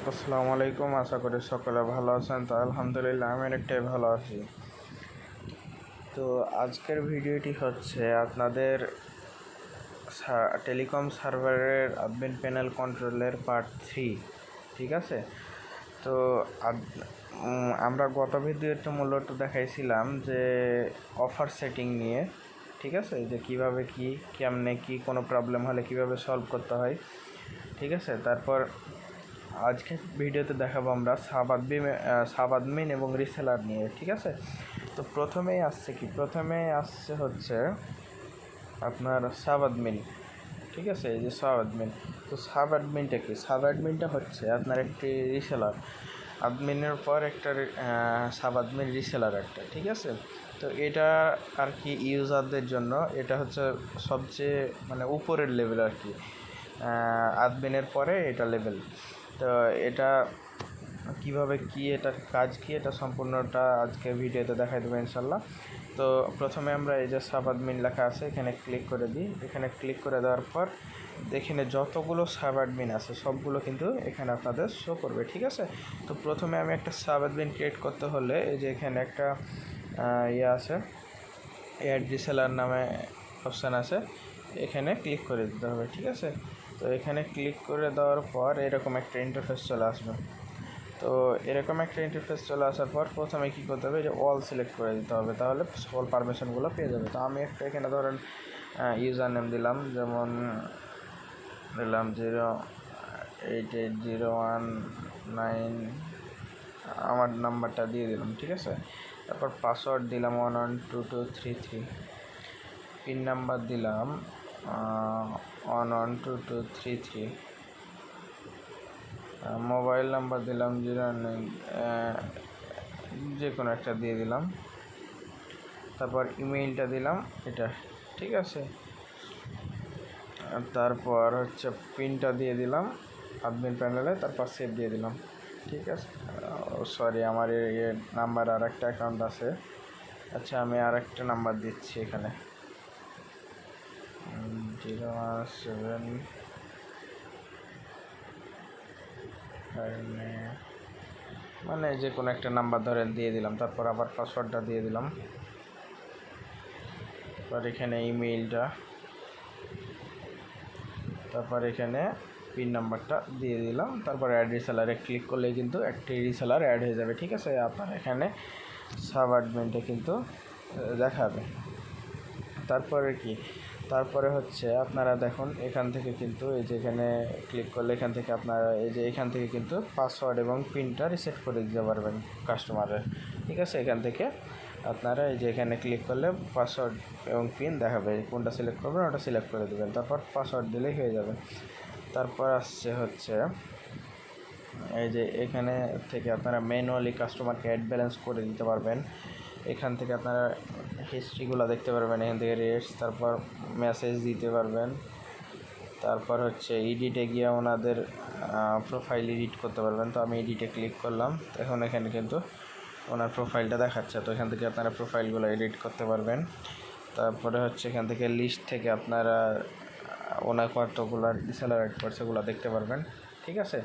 আসসালামু আলাইকুম। আশা করি সকলে ভালো আছেন। তো আলহামদুলিল্লাহ আমি অনেকটাই ভালো আছি। তো আজকের ভিডিওটি হচ্ছে আপনাদের টেলিকম সার্ভারের অ্যাডমিন প্যানেল কন্ট্রোলের পার্ট 3। ঠিক আছে। তো আমরা গত ভিডিওতে মূলত দেখাইছিলাম যে অফার সেটিং নিয়ে। ঠিক আছে, যে কীভাবে কেমনে কোনো প্রবলেম হলে কিভাবে সলভ করতে হয়। ঠিক আছে। তারপর আজকে ভিডিওতে দেখাবো আমরা সাব অ্যাডমিন এবং রিসেলার নিয়ে। ঠিক আছে। তো প্রথমেই আসছে হচ্ছে আপনার সাব অ্যাডমিন। ঠিক আছে, এই যে সাব অ্যাডমিন। তো সাব অ্যাডমিনটা কি? সাব অ্যাডমিনটা হচ্ছে আপনার একটি রিসেলার। অ্যাডমিনের পর একটা সাব অ্যাডমিন রিসেলার একটা। ঠিক আছে। তো এটা আর কি ইউজারদের জন্য এটা হচ্ছে সবচেয়ে উপরের লেভেল আর কি। অ্যাডমিনের পরে এটা লেভেল। তো এটা কিভাবে এটার কাজ এটা সম্পূর্ণটা আজকে ভিডিওতে দেখাই দেবো ইনশাল্লাহ। তো প্রথমে আমরা এই যে সাব অ্যাডমিন লেখা আছে এখানে ক্লিক করে দিই। এখানে ক্লিক করে দেওয়ার পর এখানে যতগুলো সাব অ্যাডমিন আছে সবগুলো কিন্তু এখানে আপনাদের শো করবে। ঠিক আছে। তো প্রথমে আমি একটা সাব অ্যাডমিন ক্রিয়েট করতে হলে এই যে এখানে একটা আছে, অ্যাড রিসেলার নামে অপশান আছে, এখানে ক্লিক করে দিতে হবে। ঠিক আছে। তো এখানে ক্লিক করে দেওয়ার পর এরকম একটা ইন্টারফেস চলে আসবে। তো এরকম একটা ইন্টারফেস চলে আসার পর প্রথমে কী করতে হবে, যে অল সিলেক্ট করে দিতে হবে, তাহলে সকল পারমিশনগুলো পেয়ে যাবে। তো আমি একটা এখানে ধরেন ইউজার নেম দিলাম, যেমন দিলাম 08801 আমার নাম্বারটা দিয়ে দিলাম। ঠিক আছে। তারপর পাসওয়ার্ড দিলাম 112233, পিন নাম্বার দিলাম 112233, মোবাইল নাম্বার দিলাম 09, যে কোনো একটা দিয়ে দিলাম। তারপর ইমেইলটা দিলাম এটা। ঠিক আছে। তারপর হচ্ছে পিনটা দিয়ে দিলাম অ্যাডমিন প্যানেলে, তারপর সেভ দিয়ে দিলাম। ঠিক আছে। সরি, আমার এই নাম্বার আর একটা অ্যাকাউন্ট আছে। আচ্ছা, আমি আর একটা নাম্বার দিচ্ছি এখানে 017 যে কোনো একটা নাম্বার ধরেন দিয়ে দিলাম। তারপর আবার পাসওয়ার্ডটা দিয়ে দিলাম। তারপর এখানে ইমেইলটা, তারপর এখানে পিন নাম্বারটা দিয়ে দিলাম। তারপর অ্যাড রিসেলারে ক্লিক করলেই কিন্তু একটি রিসেলার অ্যাড হয়ে যাবে। ঠিক আছে। আপনার এখানে সাব অ্যাডমিনটা কিন্তু দেখাবে। তারপরে হচ্ছে আপনারা দেখুন এখান থেকে কিন্তু এই যে এখানে ক্লিক করলে এখান থেকে আপনারা এখান থেকে কিন্তু পাসওয়ার্ড এবং পিনটা রিসেট করে দিতে পারবেন কাস্টমারের। ঠিক আছে। এখান থেকে আপনারা এই যে এখানে ক্লিক করলে পাসওয়ার্ড এবং পিন দেখাবে, কোনটা সিলেক্ট করবেন ওটা সিলেক্ট করে দেবেন, তারপর পাসওয়ার্ড দিলেই হয়ে যাবে। তারপর আসছে হচ্ছে এই যে এখানে থেকে আপনারা ম্যানুয়ালি কাস্টমারকে অ্যাড ব্যালেন্স করে দিতে পারবেন। এখান থেকে আপনারা হিস্ট্রিগুলো দেখতে পারবেন, এখান থেকে রেটস, তারপর মেসেজ দিতে পারবেন। তারপর হচ্ছে এডিটে গিয়ে ওনাদের প্রোফাইল এডিট করতে পারবেন। তো আমি এডিটে ক্লিক করলাম, এখন এখানে কিন্তু ওনার প্রোফাইলটা দেখাচ্ছে। তো এখান থেকে আপনারা প্রোফাইলগুলো এডিট করতে পারবেন। তারপরে হচ্ছে এখান থেকে লিস্ট থেকে আপনারা ওনার কতগুলো রিসেলার অ্যাড করছে সেগুলো দেখতে পারবেন। ঠিক আছে।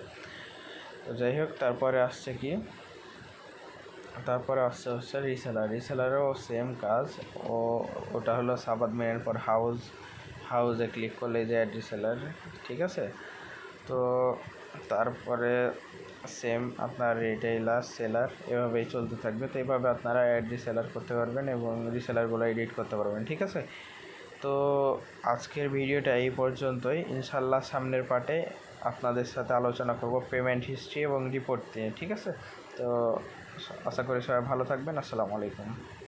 তো যাই হোক, তারপরে আসছে হচ্ছে রিসেলারও সেম কাজ। ওটা হলো সাব অ্যাডমিনের পর হাউজে ক্লিক করলে যে অ্যাড রিসেলার। ঠিক আছে। তো তারপরে সেম আপনার রিটেইলার, সেলার, এভাবেই চলতে থাকবে। তো এইভাবে আপনারা অ্যাড রিসেলার করতে পারবেন এবং রিসেলারগুলো এডিট করতে পারবেন। ঠিক আছে। তো আজকের ভিডিওটা এই পর্যন্তই। ইনশাল্লাহ সামনের পার্টে আপনাদের সাথে আলোচনা করব পেমেন্ট হিস্ট্রি এবং রিপোর্ট নিয়ে। ঠিক আছে। তো আশা করি সবাই ভালো থাকবেন। আসসালামু আলাইকুম।